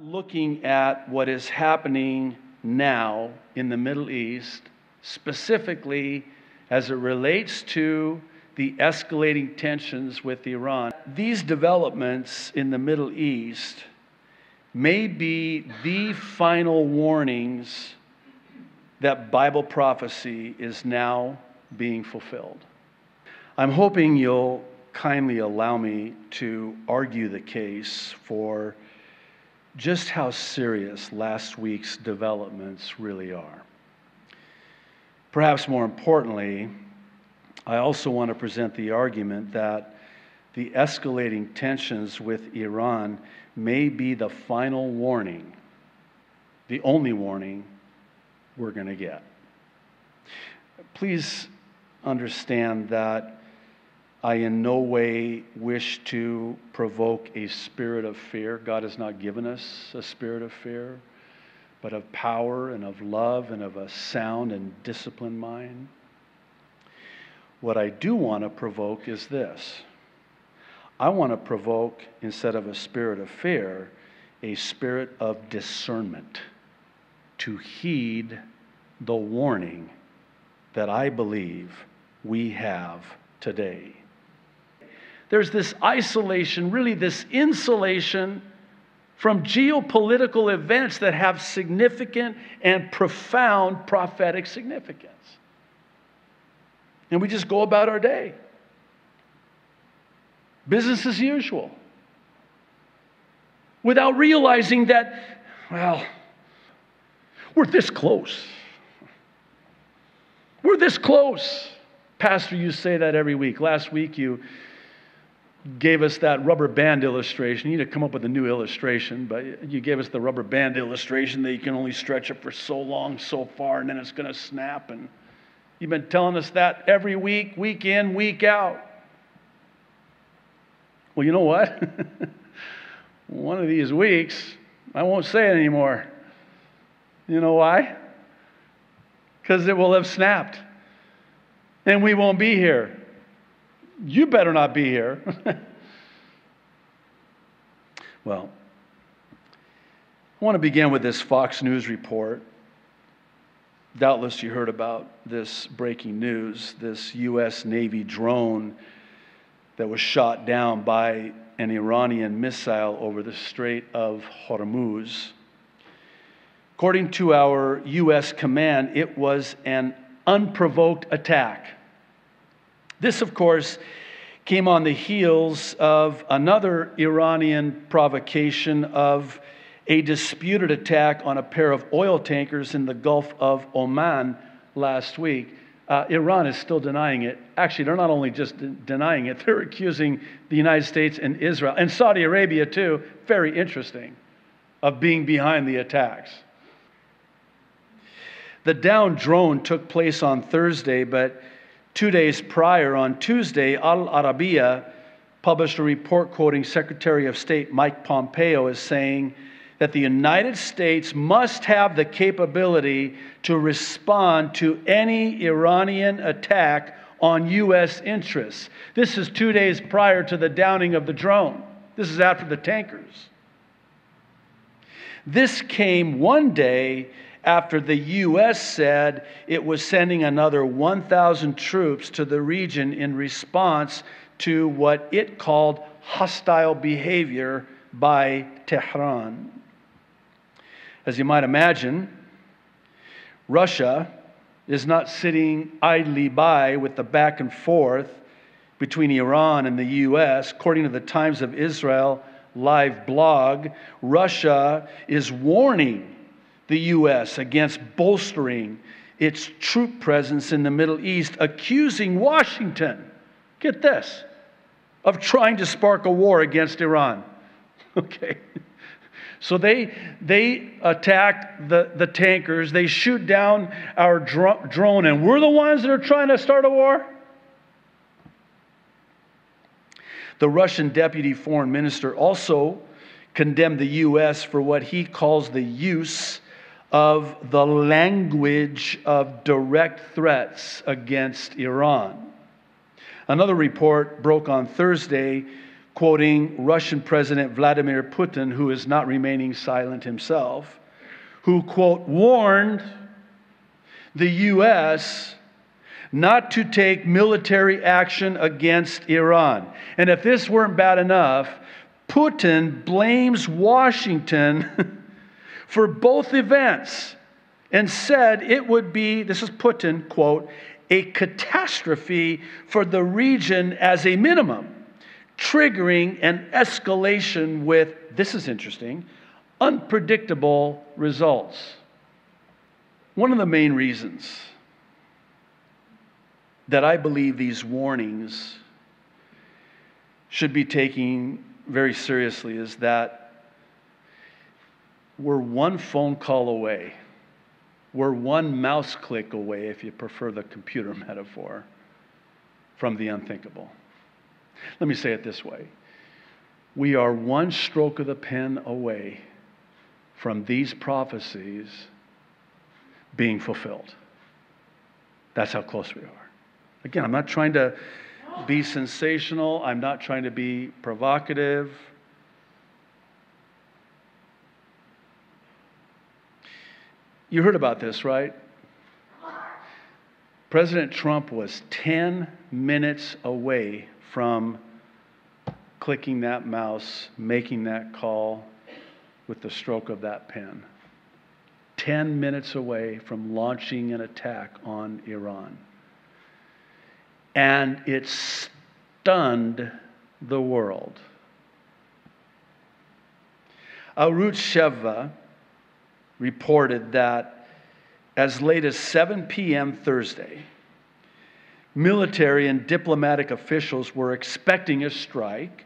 Looking at what is happening now in the Middle East, specifically as it relates to the escalating tensions with Iran. These developments in the Middle East may be the final warnings that Bible prophecy is now being fulfilled. I'm hoping you'll kindly allow me to argue the case for just how serious last week's developments really are. Perhaps more importantly, I also want to present the argument that the escalating tensions with Iran may be the final warning, the only warning we're going to get. Please understand that I in no way wish to provoke a spirit of fear. God has not given us a spirit of fear, but of power and of love and of a sound and disciplined mind. What I do want to provoke is this. I want to provoke, instead of a spirit of fear, a spirit of discernment to heed the warning that I believe we have today. There's this isolation, really this insulation from geopolitical events that have significant and profound prophetic significance. And we just go about our day. Business as usual. Without realizing that, well, we're this close. We're this close. Pastor, you say that every week. Last week you gave us that rubber band illustration. You need to come up with a new illustration, but you gave us the rubber band illustration that you can only stretch it for so long, so far, and then it's going to snap. And you've been telling us that every week, week in, week out. Well, you know what? One of these weeks, I won't say it anymore. You know why? Because it will have snapped. And we won't be here. You better not be here. Well, I want to begin with this Fox News report. Doubtless you heard about this breaking news, this U.S. Navy drone that was shot down by an Iranian missile over the Strait of Hormuz. According to our U.S. command, it was an unprovoked attack. This, of course, came on the heels of another Iranian provocation of a disputed attack on a pair of oil tankers in the Gulf of Oman last week. Iran is still denying it. Actually, they're not only just denying it, they're accusing the United States and Israel, and Saudi Arabia too, very interesting, of being behind the attacks. The downed drone took place on Thursday, but 2 days prior, on Tuesday, Al Arabiya published a report quoting Secretary of State Mike Pompeo as saying that the United States must have the capability to respond to any Iranian attack on U.S. interests. This is 2 days prior to the downing of the drone. This is after the tankers. This came one day after the U.S. said it was sending another 1,000 troops to the region in response to what it called hostile behavior by Tehran. As you might imagine, Russia is not sitting idly by with the back and forth between Iran and the U.S. According to the Times of Israel live blog, Russia is warning the U.S. against bolstering its troop presence in the Middle East, accusing Washington, get this, of trying to spark a war against Iran. Okay. So they attack the tankers, they shoot down our drone, and we're the ones that are trying to start a war? The Russian deputy foreign minister also condemned the U.S. for what he calls the use of the language of direct threats against Iran. Another report broke on Thursday quoting Russian President Vladimir Putin, who is not remaining silent himself, who, quote, warned the U.S. not to take military action against Iran. And if this weren't bad enough, Putin blames Washington for both events and said it would be, this is Putin, quote, a catastrophe for the region as a minimum, triggering an escalation with, this is interesting, unpredictable results. One of the main reasons that I believe these warnings should be taken very seriously is that we're one phone call away. We're one mouse click away, if you prefer the computer metaphor, from the unthinkable. Let me say it this way. We are one stroke of the pen away from these prophecies being fulfilled. That's how close we are. Again, I'm not trying to be sensational. I'm not trying to be provocative. You heard about this, right? President Trump was 10 minutes away from clicking that mouse, making that call with the stroke of that pen. 10 minutes away from launching an attack on Iran. And it stunned the world. Arutz Sheva reported that as late as 7 p.m. Thursday, military and diplomatic officials were expecting a strike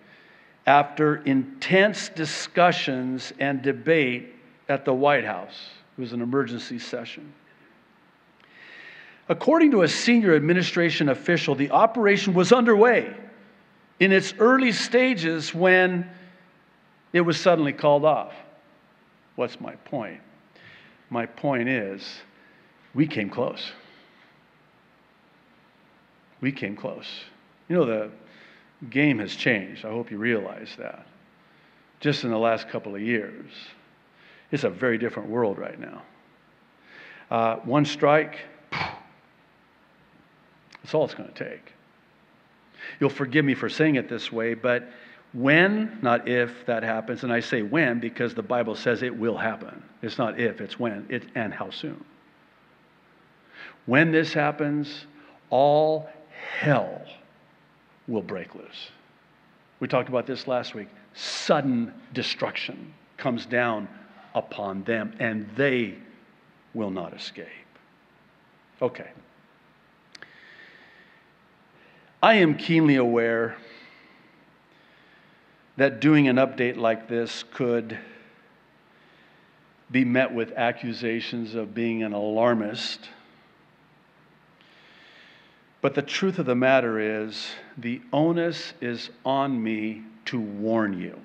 after intense discussions and debate at the White House. It was an emergency session. According to a senior administration official, the operation was underway in its early stages when it was suddenly called off. What's my point? My point is, we came close. We came close. You know, the game has changed. I hope you realize that. Just in the last couple of years. It's a very different world right now. One strike, that's all it's going to take. You'll forgive me for saying it this way, but when, not if, that happens, and I say when because the Bible says it will happen. It's not if, it's when, and how soon. When this happens, all hell will break loose. We talked about this last week. Sudden destruction comes down upon them, and they will not escape. Okay. I am keenly aware that doing an update like this could be met with accusations of being an alarmist. But the truth of the matter is, the onus is on me to warn you.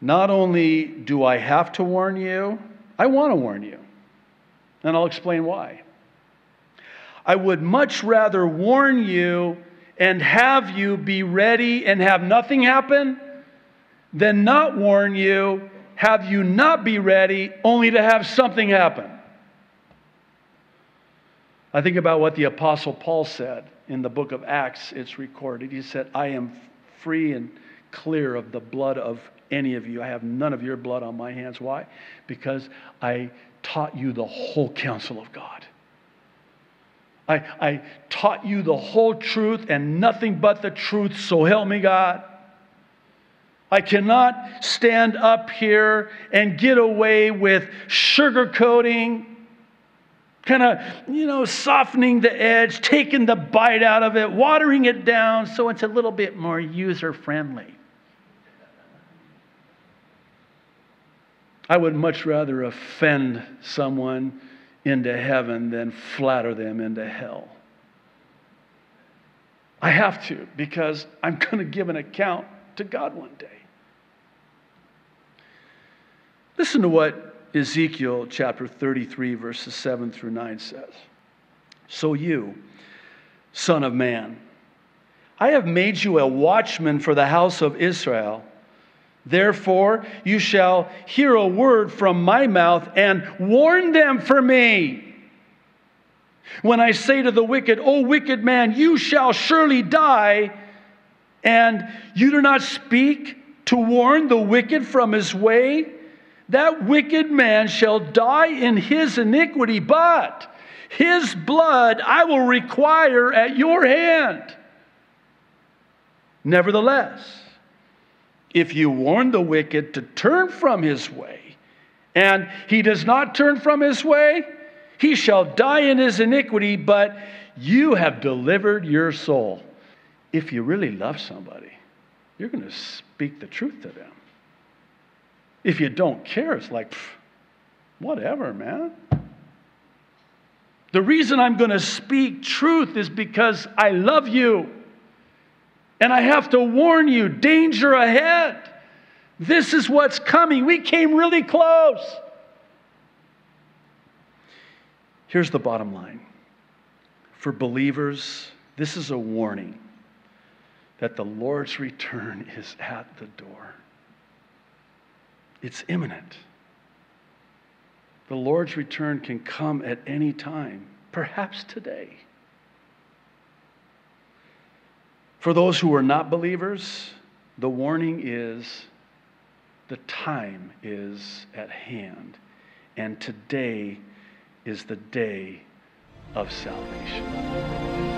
Not only do I have to warn you, I want to warn you. And I'll explain why. I would much rather warn you and have you be ready and have nothing happen than not warn you, have you not be ready, only to have something happen. I think about what the Apostle Paul said in the book of Acts. It's recorded. He said, I am free and clear of the blood of any of you. I have none of your blood on my hands. Why? Because I taught you the whole counsel of God. I taught you the whole truth and nothing but the truth, so help me God. I cannot stand up here and get away with sugarcoating, kind of, softening the edge, taking the bite out of it, watering it down so it's a little bit more user-friendly. I would much rather offend someone into heaven than flatter them into hell. I have to, because I'm going to give an account to God one day. Listen to what Ezekiel chapter 33, verses 7 through 9 says. So you, son of man, I have made you a watchman for the house of Israel. Therefore, you shall hear a word from my mouth and warn them for me. When I say to the wicked, O wicked man, you shall surely die, and you do not speak to warn the wicked from his way, that wicked man shall die in his iniquity, but his blood I will require at your hand. Nevertheless, if you warn the wicked to turn from his way, and he does not turn from his way, he shall die in his iniquity, but you have delivered your soul. If you really love somebody, you're going to speak the truth to them. If you don't care, it's like, whatever, man. The reason I'm going to speak truth is because I love you. And I have to warn you, danger ahead. This is what's coming. We came really close. Here's the bottom line. For believers, this is a warning that the Lord's return is at the door. It's imminent. The Lord's return can come at any time, perhaps today. For those who are not believers, the warning is the time is at hand, and today is the day of salvation.